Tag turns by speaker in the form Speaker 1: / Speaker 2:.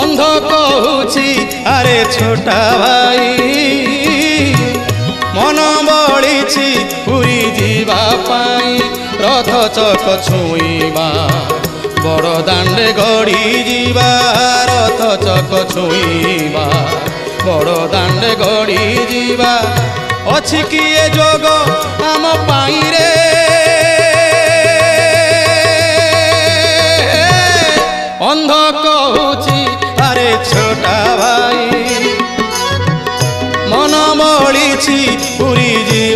Speaker 1: अंध कहूची अरे छोटा भाई मन बड़ी पुरी जीवा पाई रथ चक छुईबा बड़ दांडे गड़ी जीवा रथ चक छुईबा बड़ दांडे गड़ी जीवा अछि किए जोग आम पाई रे अंध कहूची अरे छोटा भाई मन बड़ी पुरी जी